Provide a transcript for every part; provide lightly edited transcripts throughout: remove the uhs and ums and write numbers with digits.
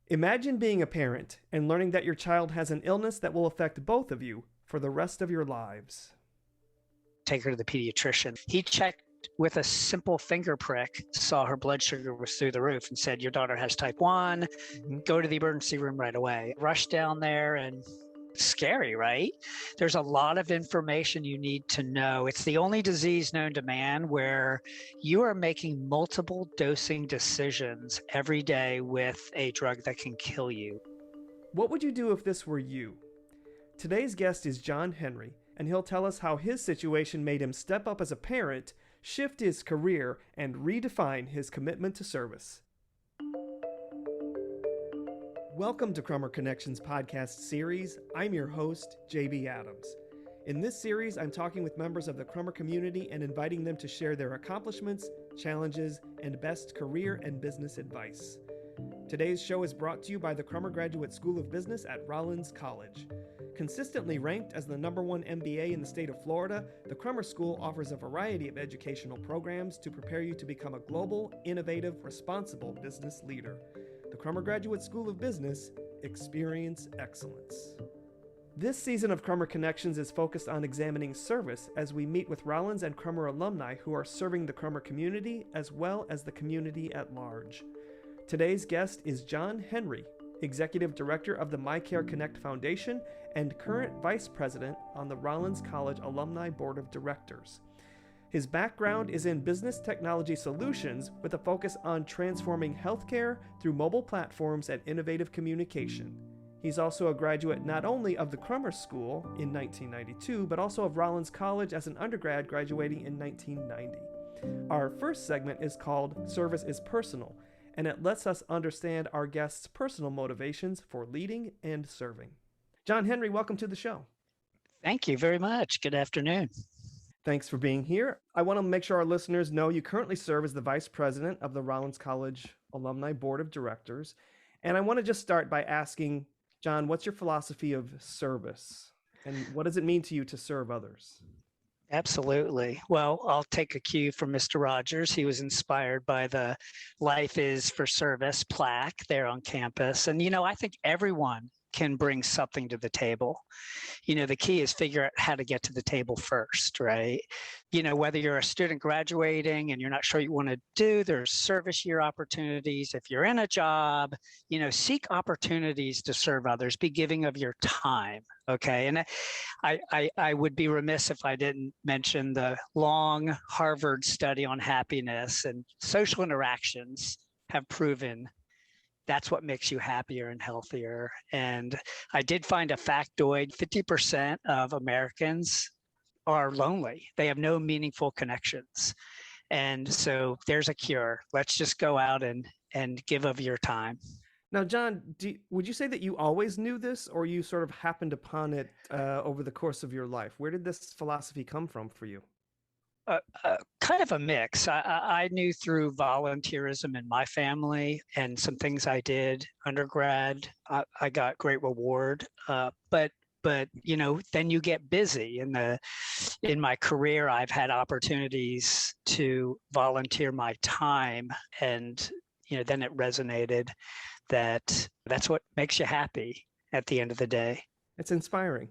Imagine being a parent and learning that your child has an illness that will affect both of you for the rest of your lives. Take her to the pediatrician. He checked with a simple finger prick, saw her blood sugar was through the roof and said, your daughter has type 1, go to the emergency room right away. Rush down there, and it's scary, right? There's a lot of information you need to know. It's the only disease known to man where you are making multiple dosing decisions every day with a drug that can kill you. What would you do if this were you? Today's guest is John Henry, and he'll tell us how his situation made him step up as a parent, shift his career, and redefine his commitment to service. Welcome to Crummer Connections podcast series. I'm your host, JB Adams. In this series, I'm talking with members of the Crummer community and inviting them to share their accomplishments, challenges, and best career and business advice. Today's show is brought to you by the Crummer Graduate School of Business at Rollins College. Consistently ranked as the #1 MBA in the state of Florida, the Crummer School offers a variety of educational programs to prepare you to become a global, innovative, responsible business leader. The Crummer Graduate School of Business, experience excellence. This season of Crummer Connections is focused on examining service as we meet with Rollins and Crummer alumni who are serving the Crummer community as well as the community at large. Today's guest is John Henry, Executive Director of the MyCareConnect Foundation and current Vice President on the Rollins College Alumni Board of Directors. His background is in business technology solutions with a focus on transforming healthcare through mobile platforms and innovative communication. He's also a graduate not only of the Crummer School in 1992, but also of Rollins College as an undergrad graduating in 1990. Our first segment is called Service is Personal, and it lets us understand our guests' personal motivations for leading and serving. John Henry, welcome to the show. Thank you very much. Good afternoon. Thanks for being here. I want to make sure our listeners know you currently serve as the Vice President of the Rollins College Alumni Board of Directors. And I want to just start by asking, John, what's your philosophy of service? And what does it mean to you to serve others? Absolutely. Well, I'll take a cue from Mr. Rogers. He was inspired by the Life is for Service plaque there on campus. And, I think everyone can bring something to the table. The key is figure out how to get to the table first, right? Whether you're a student graduating and you're not sure what you want to do, there's service year opportunities. If you're in a job, seek opportunities to serve others, be giving of your time, okay? And I would be remiss if I didn't mention the long Harvard study on happiness, and social interactions have proven that's what makes you happier and healthier. And I did find a factoid: 50% of Americans are lonely. They have no meaningful connections. And so there's a cure. Let's just go out and give of your time. Now, John, would you say that you always knew this, or you sort of happened upon it over the course of your life? Where did this philosophy come from for you? Kind of a mix. I knew through volunteerism in my family and some things I did undergrad. I got great reward, but then you get busy. In my career, I've had opportunities to volunteer my time, and then it resonated that that's what makes you happy at the end of the day. It's inspiring.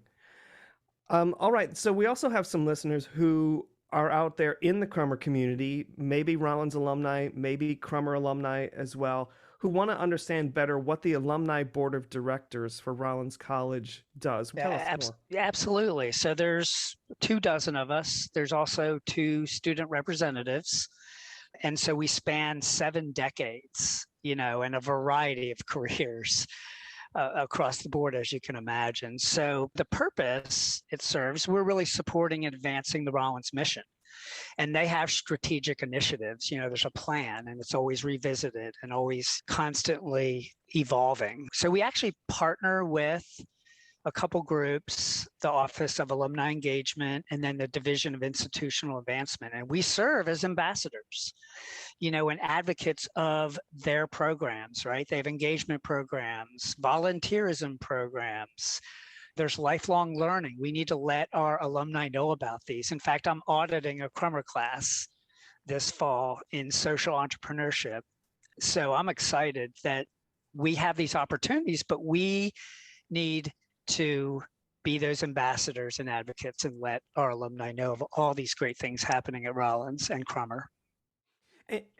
All right, so we also have some listeners who are out there in the Crummer community, maybe Rollins alumni, maybe Crummer alumni as well, who want to understand better what the Alumni Board of Directors for Rollins College does. Tell us more. Absolutely. So there's 24 of us. There's also 2 student representatives. And so we span 7 decades, and a variety of careers across the board, as you can imagine. So the purpose it serves, we're really supporting and advancing the Rollins mission. And they have strategic initiatives. There's a plan, and it's always revisited and always constantly evolving. So we actually partner with a couple groups, the Office of Alumni Engagement, and then the Division of Institutional Advancement. And we serve as ambassadors, and advocates of their programs, right? They have engagement programs, volunteerism programs. There's lifelong learning. We need to let our alumni know about these. In fact, I'm auditing a Crummer class this fall in social entrepreneurship. So I'm excited that we have these opportunities, but we need to be those ambassadors and advocates and let our alumni know of all these great things happening at Rollins and Crummer.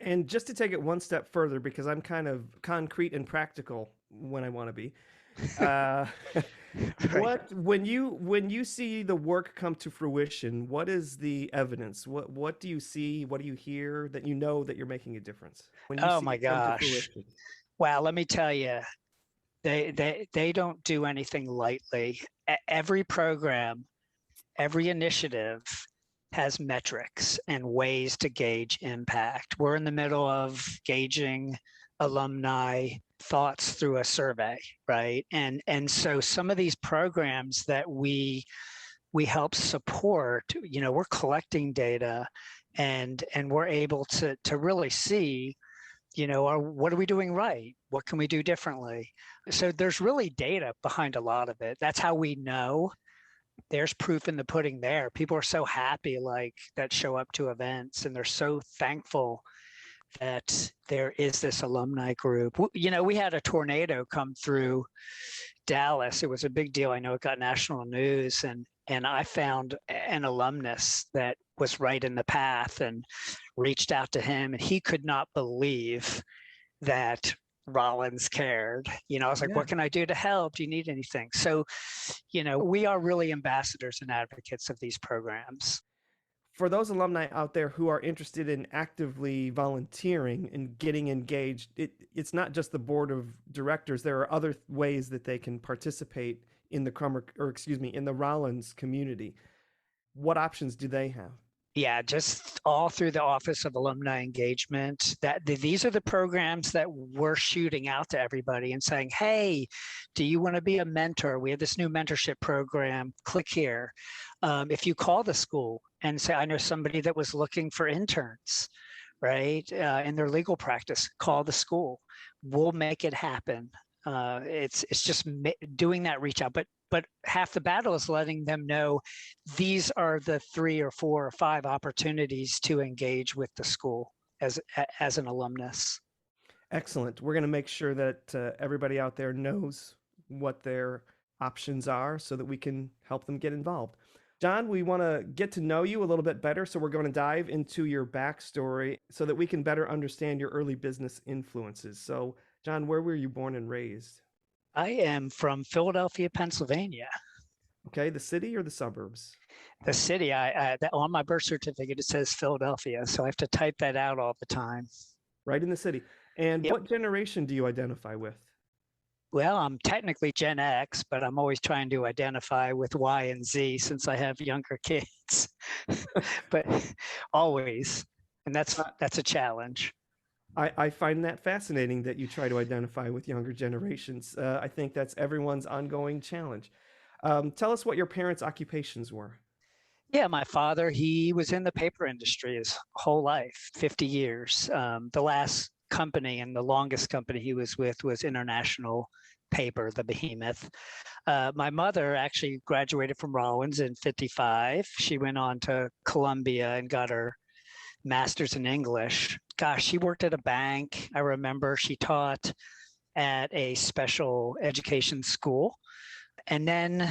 And just to take it one step further, because I'm kind of concrete and practical when I want to be, uh, Right. when you see the work come to fruition, what is the evidence? What do you see? What do you hear that you know that you're making a difference when you Oh see my it come to gosh. fruition? Wow, let me tell you, they don't do anything lightly. Every program, every initiative has metrics and ways to gauge impact. We're in the middle of gauging alumni thoughts through a survey, right? And so some of these programs that we help support, we're collecting data and we're able to really see, what are we doing right? What can we do differently? So there's really data behind a lot of it. That's how we know. There's proof in the pudding there. People are so happy, like, that show up to events, and they're so thankful that there is this alumni group. We had a tornado come through Dallas. It was a big deal. I know it got national news, and I found an alumnus that was right in the path and reached out to him, and he could not believe that Rollins cared. I was like, Yeah. what can I do to help? Do you need anything? So, we are really ambassadors and advocates of these programs. For those alumni out there who are interested in actively volunteering and getting engaged, it's not just the board of directors. There are other ways that they can participate in the in the Rollins community. What options do they have? Yeah, just all through the Office of Alumni Engagement. These are the programs that we're shooting out to everybody and saying, hey, do you want to be a mentor? We have this new mentorship program. Click here. If you call the school and say, I know somebody that was looking for interns, right, in their legal practice, call the school. We'll make it happen. It's just doing that reach out, but half the battle is letting them know these are the 3 or 4 or 5 opportunities to engage with the school as an alumnus. Excellent. We're going to make sure that everybody out there knows what their options are so that we can help them get involved. John, we want to get to know you a little bit better, so we're going to dive into your backstory so that we can better understand your early business influences. So, John, where were you born and raised? I am from Philadelphia, Pennsylvania. Okay, the city or the suburbs? The city, on my birth certificate, it says Philadelphia, so I have to type that out all the time. Right in the city. And Yep. what generation do you identify with? Well, I'm technically Gen X, but I'm always trying to identify with Y and Z since I have younger kids. But always, and that's a challenge. I find that fascinating that you try to identify with younger generations. I think that's everyone's ongoing challenge. Tell us what your parents' occupations were. Yeah, my father, he was in the paper industry his whole life, 50 years. The last company and the longest company he was with was International Paper, the behemoth. My mother actually graduated from Rollins in 55. She went on to Columbia and got her master's in English. Gosh, she worked at a bank. I remember she taught at a special education school. And then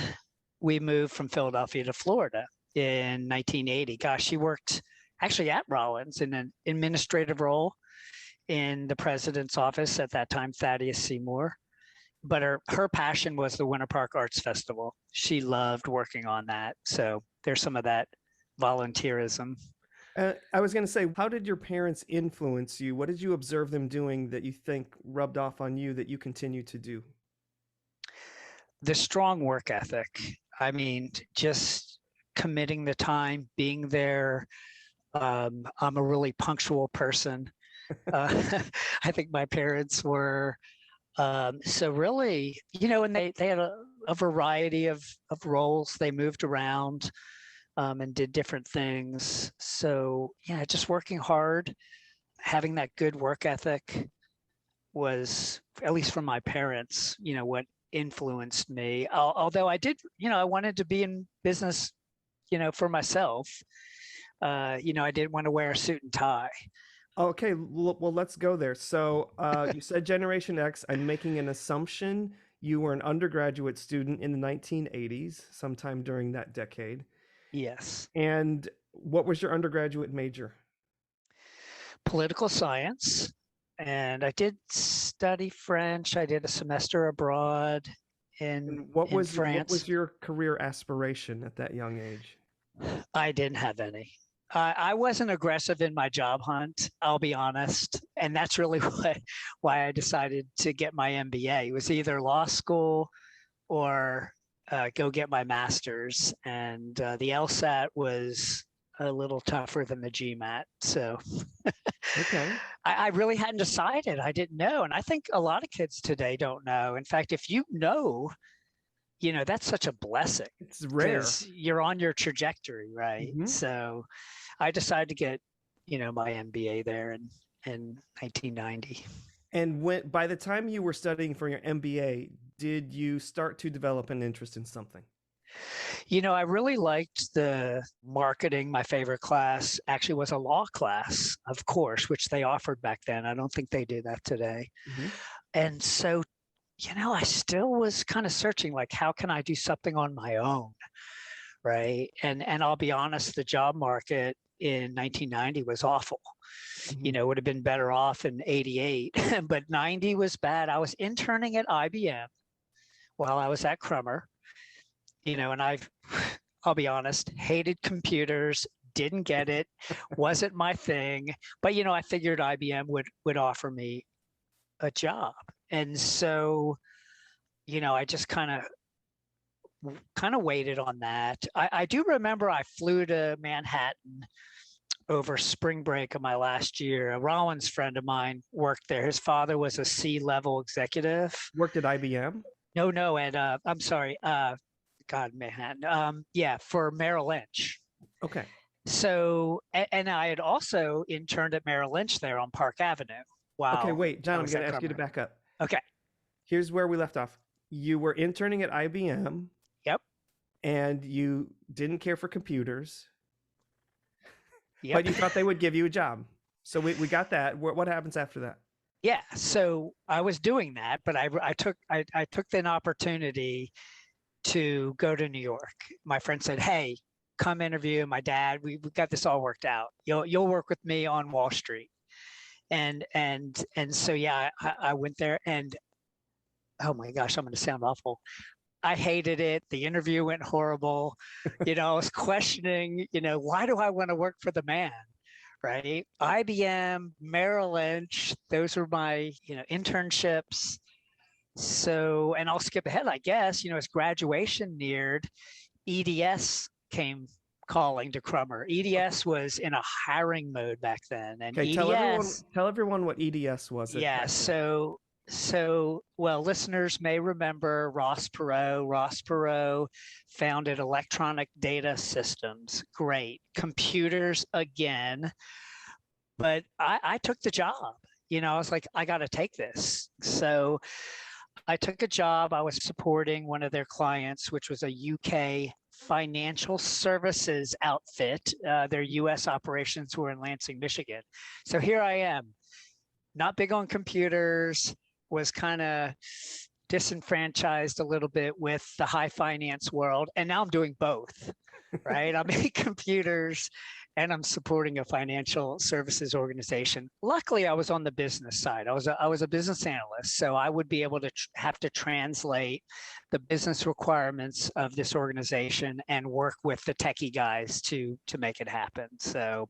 we moved from Philadelphia to Florida in 1980. Gosh, she worked actually at Rollins in an administrative role in the president's office at that time, Thaddeus Seymour. But her passion was the Winter Park Arts Festival. She loved working on that. So there's some of that volunteerism. I was going to say, how did your parents influence you? What did you observe them doing that you think rubbed off on you that you continue to do? The strong work ethic. I mean, just committing the time, being there. I'm a really punctual person. I think my parents were. So really, and they had a variety of roles. They moved around and did different things. So yeah, just working hard, having that good work ethic was, at least from my parents, what influenced me. Although I did, I wanted to be in business, for myself. I didn't want to wear a suit and tie. Okay, well, let's go there. So, you said Generation X. I'm making an assumption you were an undergraduate student in the 1980s, sometime during that decade. Yes. And what was your undergraduate major? Political science. And I did study French. I did a semester abroad And in what France. was your career aspiration at that young age? I didn't have any. I wasn't aggressive in my job hunt, I'll be honest. And that's really why I decided to get my MBA. It was either law school or go get my master's. And the LSAT was a little tougher than the GMAT. So Okay. I really hadn't decided. I didn't know. And I think a lot of kids today don't know. In fact, if you know, that's such a blessing It's rare. because you're on your trajectory, right? Hmm. So I decided to get, my MBA there in 1990. And by the time you were studying for your MBA, did you start to develop an interest in something? I really liked the marketing. My favorite class actually was a law class, of course, which they offered back then. I don't think they do that today. Hmm. And so, I still was kind of searching, like, how can I do something on my own? Right. And I'll be honest, the job market in 1990 was awful. Hmm. Would have been better off in 88, but 90 was bad. I was interning at IBM while I was at Crummer, and I'll be honest, hated computers, didn't get it, wasn't my thing. But, I figured IBM would offer me a job. And so, I just kind of waited on that. I do remember I flew to Manhattan over spring break of my last year. A Rollins friend of mine worked there. His father was a C-level executive. Worked at IBM? No, at I'm sorry, God, Manhattan. Yeah, for Merrill Lynch. Okay. So, and I had also interned at Merrill Lynch there on Park Avenue. Okay, Wow. wait, John, I'm going to ask you to back up. Okay. Here's where we left off. You were interning at IBM. Yep. And you didn't care for computers. Yep. But you thought they would give you a job. So we got that. What happens after that? Yeah. So I was doing that, but I took an opportunity to go to New York. My friend said, "Hey, come interview my dad. We got this all worked out. You'll work with me on Wall Street." And so yeah, I went there, and oh my gosh, I'm going to sound awful. I hated it. The interview went horrible. I was questioning, why do I want to work for the man? Right? IBM, Merrill Lynch, those were my, internships. So, and I'll skip ahead, I guess, as graduation neared, EDS came calling to Crummer. EDS was in a hiring mode back then. And Okay, EDS, tell everyone what EDS was. yeah, well, listeners may remember Ross Perot. Ross Perot founded Electronic Data Systems. Great. Computers again. But I took the job. I was like, I got to take this. So I took a job. I was supporting one of their clients, which was a UK financial services outfit. Their US operations were in Lansing, Michigan. So here I am, not big on computers, was kind of disenfranchised a little bit with the high finance world. And now I'm doing both, right? I'm in computers and I'm supporting a financial services organization. Luckily, I was on the business side. I was a business analyst, so I would be able to have to translate the business requirements of this organization and work with the techie guys to make it happen. So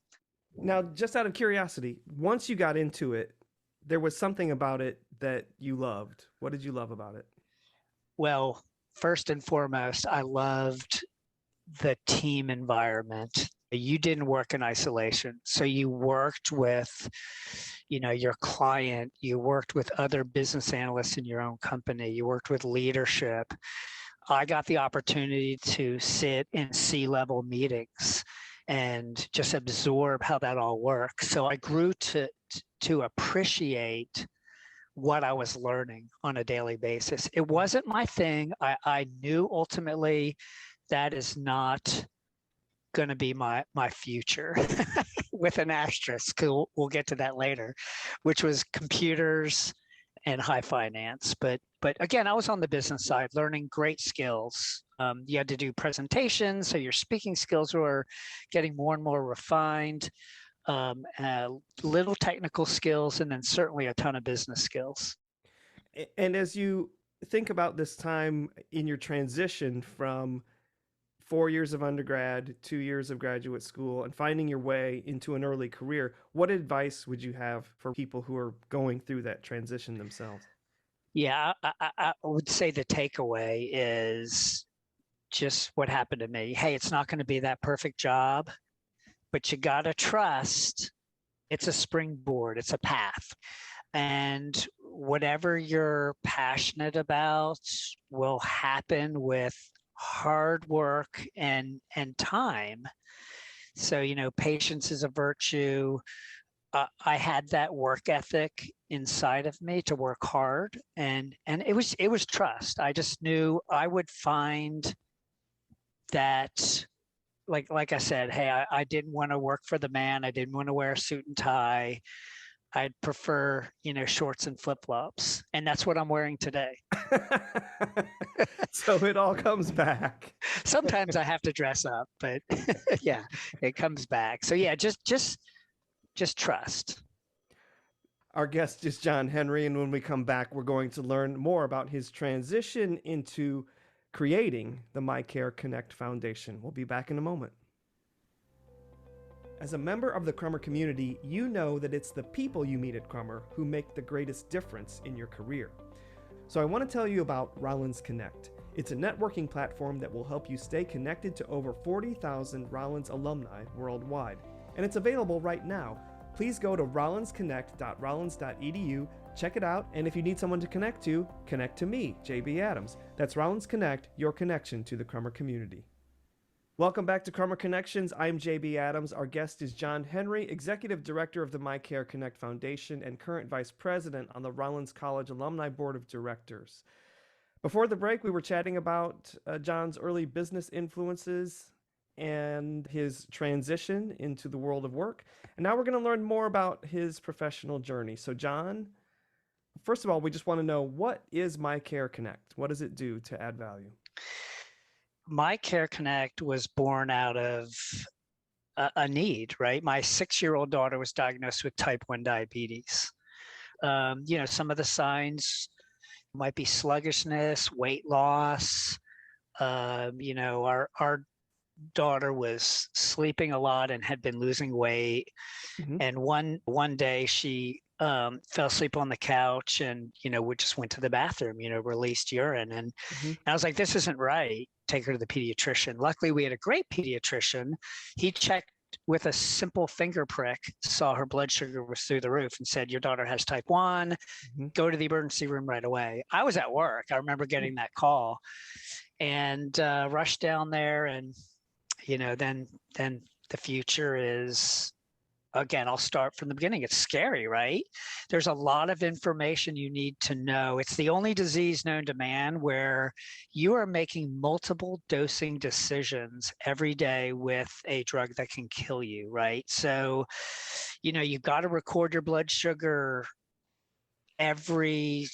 now, just out of curiosity, once you got into it, there was something about it that you loved. What did you love about it? Well, first and foremost, I loved the team environment. You didn't work in isolation. So you worked with, your client, you worked with other business analysts in your own company, you worked with leadership. I got the opportunity to sit in C-level meetings and just absorb how that all works. So I grew to appreciate what I was learning on a daily basis. It wasn't my thing. I knew ultimately that is not going to be my future. with an asterisk, 'cause we'll get to that later, which was computers and high finance. But again, I was on the business side, learning great skills. You had to do presentations, so your speaking skills were getting more and more refined. Little technical skills, and then certainly a ton of business skills. And as you think about this time in your transition from 4 years of undergrad, 2 years of graduate school, and finding your way into an early career, what advice would you have for people who are going through that transition themselves? Yeah, I would say the takeaway is just what happened to me. Hey, it's not going to be that perfect job, but you got to trust it's a springboard, it's a path. And whatever you're passionate about will happen with hard work and time. So, patience is a virtue. I had that work ethic inside of me to work hard, and it was trust. I just knew I would find that, like I said, hey, I didn't want to work for the man. I didn't want to wear a suit and tie. I'd prefer, shorts and flip-flops, and that's what I'm wearing today. So it all comes back. Sometimes I have to dress up, but yeah, it comes back. So yeah, just trust. Our guest is John Henry, and when we come back, we're going to learn more about his transition into creating the MyCareConnect Foundation. We'll be back in a moment. As a member of the Crummer community, you know that it's the people you meet at Crummer who make the greatest difference in your career. So I want to tell you about Rollins Connect. It's a networking platform that will help you stay connected to over 40,000 Rollins alumni worldwide. And it's available right now. Please go to rollinsconnect.rollins.edu, check it out, and if you need someone to connect to me, JB Adams. That's Rollins Connect, your connection to the Crummer community. Welcome back to Crummer Connections. I'm JB Adams. Our guest is John Henry, Executive Director of the MyCareConnect Foundation and current Vice President on the Rollins College Alumni Board of Directors. Before the break, we were chatting about John's early business influences and his transition into the world of work. And now we're going to learn more about his professional journey. So John, first of all, we just want to know, what is MyCareConnect? What does it do to add value? MyCareConnect was born out of a need, right? My 6-year-old daughter was diagnosed with type 1 diabetes. Some of the signs might be sluggishness, weight loss. Our daughter was sleeping a lot and had been losing weight. Mm-hmm. And one day she fell asleep on the couch and, we just went to the bathroom, released urine. And I was like, this isn't right. Take her to the pediatrician. Luckily, we had a great pediatrician. He checked with a simple finger prick, saw her blood sugar was through the roof and said, your daughter has type 1, go to the emergency room right away. I was at work. I remember getting that call and rushed down there. And, then the future is, again, I'll start from the beginning. It's scary, right? There's a lot of information you need to know. It's the only disease known to man where you are making multiple dosing decisions every day with a drug that can kill you, right? So, you've got to record your blood sugar every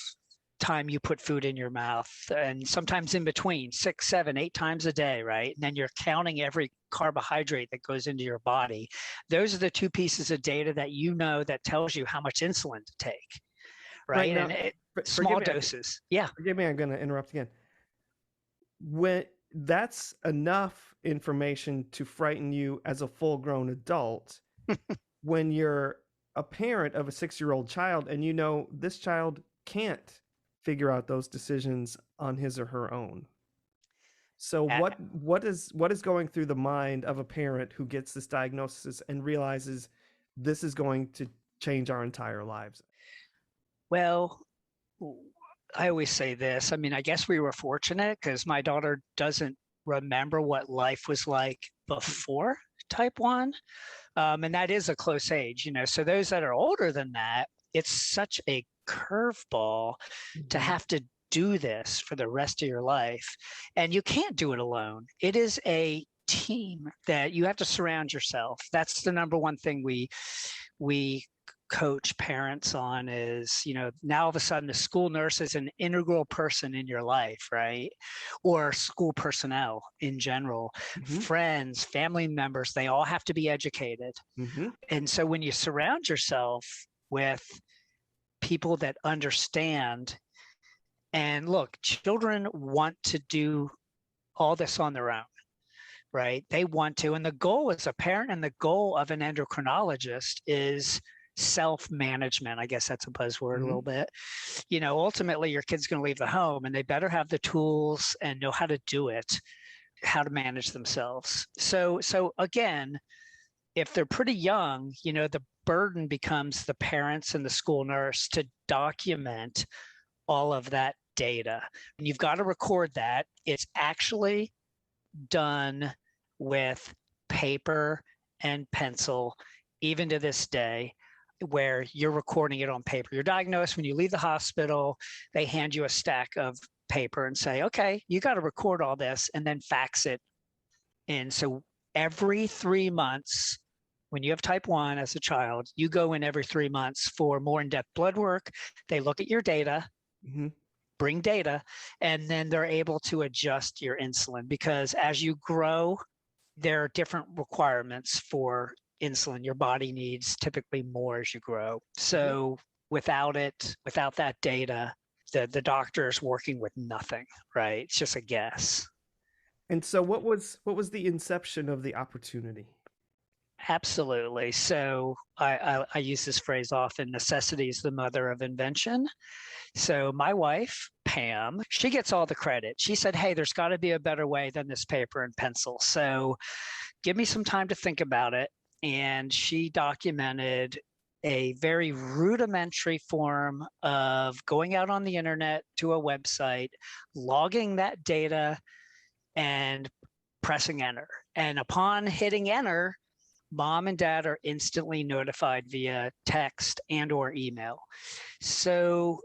time you put food in your mouth, and sometimes in between 6, 7, 8 times a day, right? And then you're counting every carbohydrate that goes into your body. Those are the 2 pieces of data that that tells you how much insulin to take, right? Now, and small doses. Yeah. Forgive me, I'm going to interrupt again. When that's enough information to frighten you as a full-grown adult, when you're a parent of a 6-year-old child and this child can't figure out those decisions on his or her own. So what is going through the mind of a parent who gets this diagnosis and realizes this is going to change our entire lives? Well, I always say this. I mean, I guess we were fortunate because my daughter doesn't remember what life was like before type 1. And that is a close age, So those that are older than that, it's such a curveball to have to do this for the rest of your life. And you can't do it alone. It is a team, that you have to surround yourself. That's the number one thing we coach parents on is, now all of a sudden the school nurse is an integral person in your life, right? Or school personnel in general, friends, family members, they all have to be educated. And so when you surround yourself with people that understand, and look, children want to do all this on their own, right? They want to. And the goal as a parent and the goal of an endocrinologist is self-management. I guess that's a buzzword a little bit. Ultimately, your kid's going to leave the home and they better have the tools and know how to do it, how to manage themselves. So again, if they're pretty young, the burden becomes the parents and the school nurse to document all of that data. And you've got to record that. It's actually done with paper and pencil, even to this day, where you're recording it on paper. You're diagnosed when you leave the hospital, they hand you a stack of paper and say, okay, you got to record all this and then fax it in. So every 3 months, when you have type 1 as a child, you go in every 3 months for more in-depth blood work. They look at your data, bring data, and then they're able to adjust your insulin, because as you grow, there are different requirements for insulin. Your body needs typically more as you grow. So without that data, the doctor is working with nothing, right? It's just a guess. And so what was the inception of the opportunity? Absolutely. So I use this phrase often: necessity is the mother of invention. So my wife, Pam, she gets all the credit. She said, hey, there's got to be a better way than this paper and pencil. So give me some time to think about it. And she documented a very rudimentary form of going out on the internet to a website, logging that data, and pressing enter. And upon hitting enter, mom and dad are instantly notified via text and or email. So,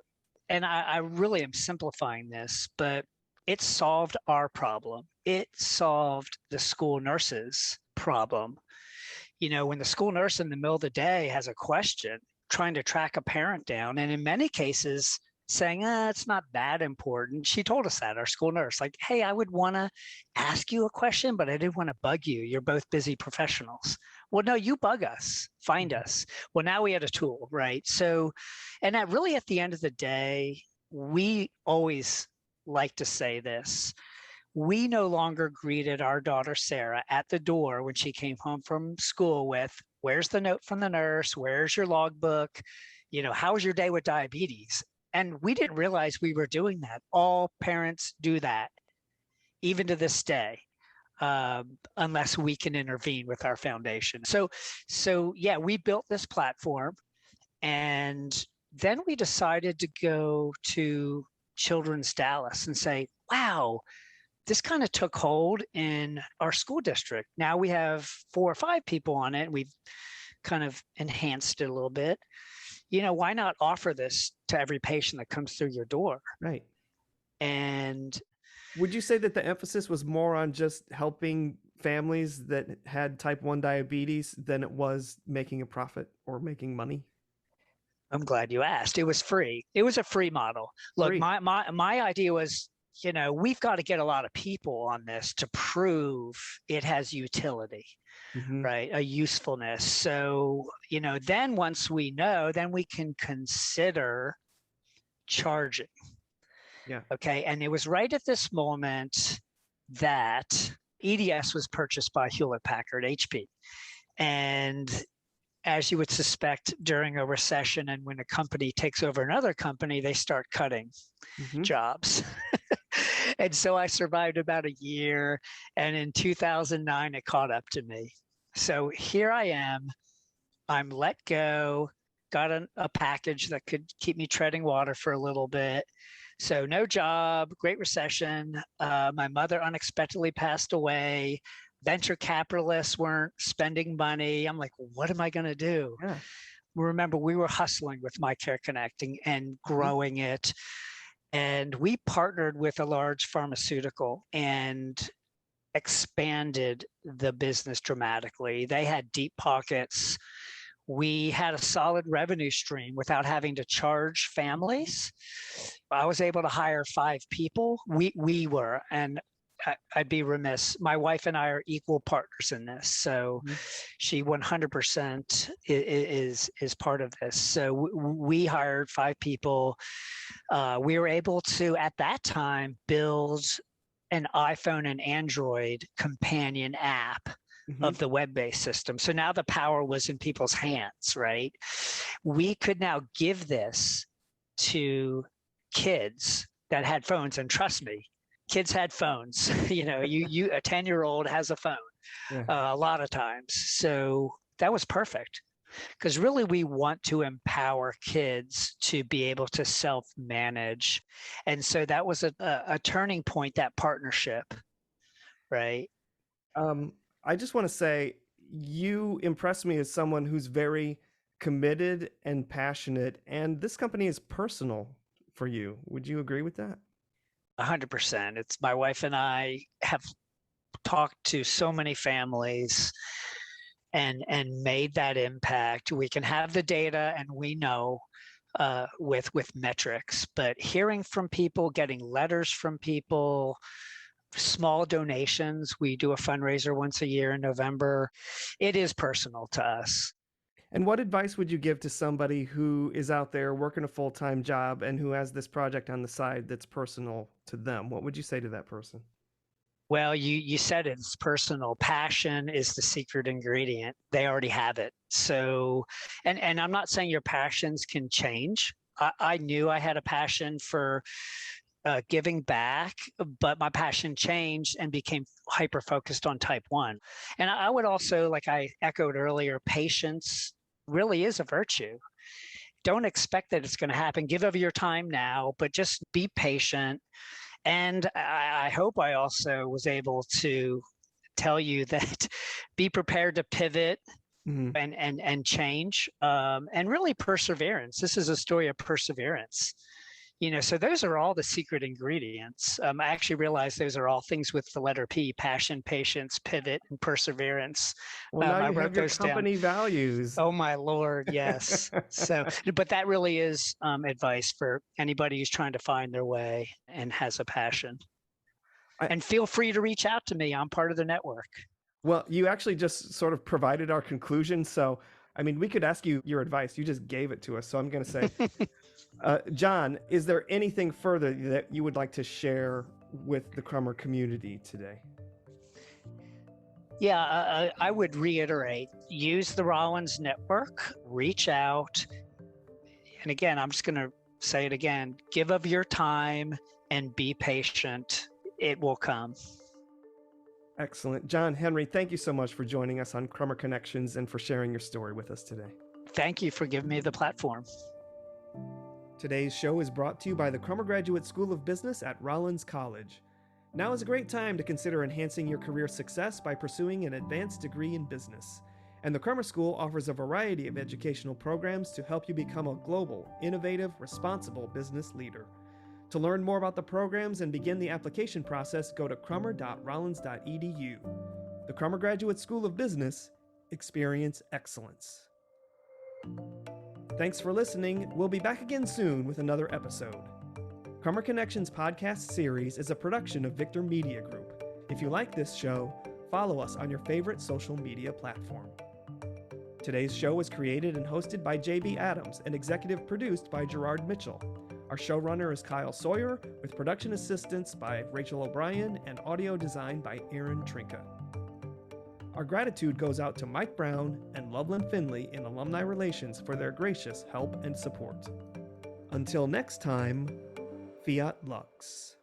and I really am simplifying this, but it solved our problem. It solved the school nurse's problem. When the school nurse in the middle of the day has a question, trying to track a parent down, and in many cases saying, it's not that important. She told us that, our school nurse, like, hey, I would want to ask you a question, but I didn't want to bug you. You're both busy professionals. Well, no, you bug us, find us. Well, now we had a tool, right? So, and that really at the end of the day, we always like to say this. We no longer greeted our daughter, Sarah, at the door when she came home from school with, where's the note from the nurse? Where's your logbook? How was your day with diabetes? And we didn't realize we were doing that. All parents do that, even to this day, unless we can intervene with our foundation. So yeah, we built this platform, and then we decided to go to Children's Dallas and say, wow, this kind of took hold in our school district. Now we have 4 or 5 people on it. We've kind of enhanced it a little bit. Why not offer this to every patient that comes through your door? Right. And would you say that the emphasis was more on just helping families that had type 1 diabetes than it was making a profit or making money? I'm glad you asked. It was free. It was a free model. Look, Free. my idea was, we've got to get a lot of people on this to prove it has utility, right? A usefulness. So, then once we know, then we can consider charging. Yeah. Okay. And it was right at this moment that EDS was purchased by Hewlett-Packard, HP. And as you would suspect, during a recession and when a company takes over another company, they start cutting jobs. And so I survived about a year. And in 2009, it caught up to me. So here I am. I'm let go, got a package that could keep me treading water for a little bit. So no job, Great Recession. My mother unexpectedly passed away. Venture capitalists weren't spending money. I'm like, what am I going to do? Yeah. Remember, we were hustling with MyCareConnect and growing it. And we partnered with a large pharmaceutical, and expanded the business dramatically. They had deep pockets. We had a solid revenue stream without having to charge families. I was able to hire 5 people. We were, and I'd be remiss. My wife and I are equal partners in this. So she 100% is part of this. So we hired 5 people. We were able to, at that time, build an iPhone and Android companion app of the web-based system. So now the power was in people's hands, right? We could now give this to kids that had phones, and trust me, kids had phones. You know, you a 10-year-old has a phone a lot of times. So that was perfect, because really we want to empower kids to be able to self-manage. And so that was a turning point, that partnership, right? I just want to say you impress me as someone who's very committed and passionate, and this company is personal for you. Would you agree with that? 100%. It's my wife and I have talked to so many families and made that impact. We can have the data, and we know with metrics, but hearing from people, getting letters from people, small donations. We do a fundraiser once a year in November. It is personal to us. And what advice would you give to somebody who is out there working a full-time job and who has this project on the side that's personal to them? What would you say to that person? Well, you said it's personal. Passion is the secret ingredient. They already have it. So, and I'm not saying your passions can change. I knew I had a passion for giving back, but my passion changed and became hyper-focused on type 1. And I would also, like I echoed earlier, patience really is a virtue. Don't expect that it's going to happen. Give of your time now, but just be patient. And I hope I also was able to tell you that be prepared to pivot and change, and really perseverance. This is a story of perseverance. You know, so those are all the secret ingredients. I actually realized those are all things with the letter P: passion, patience, pivot, and perseverance. Well, now I you wrote have your those company down. values. Oh my Lord, yes. So, but that really is advice for anybody who's trying to find their way and has a passion. And feel free to reach out to me. I'm part of the network. Well, you actually just sort of provided our conclusion. So, I mean, we could ask you your advice. You just gave it to us. So I'm going to say, John, is there anything further that you would like to share with the Crummer community today? Yeah, I would reiterate, use the Rollins network, reach out. And again, I'm just going to say it again, give of your time and be patient. It will come. Excellent. John Henry, thank you so much for joining us on Crummer Connections and for sharing your story with us today. Thank you for giving me the platform. Today's show is brought to you by the Crummer Graduate School of Business at Rollins College. Now is a great time to consider enhancing your career success by pursuing an advanced degree in business. And the Crummer School offers a variety of educational programs to help you become a global, innovative, responsible business leader. To learn more about the programs and begin the application process, go to crummer.rollins.edu. The Crummer Graduate School of Business, experience excellence. Thanks for listening. We'll be back again soon with another episode. Crummer Connections podcast series is a production of Victor Media Group. If you like this show, follow us on your favorite social media platform. Today's show was created and hosted by JB Adams and executive produced by Gerard Mitchell. Our showrunner is Kyle Sawyer, with production assistance by Rachel O'Brien and audio design by Aaron Trinka. Our gratitude goes out to Mike Brown and Loveland Finley in Alumni Relations for their gracious help and support. Until next time, Fiat Lux.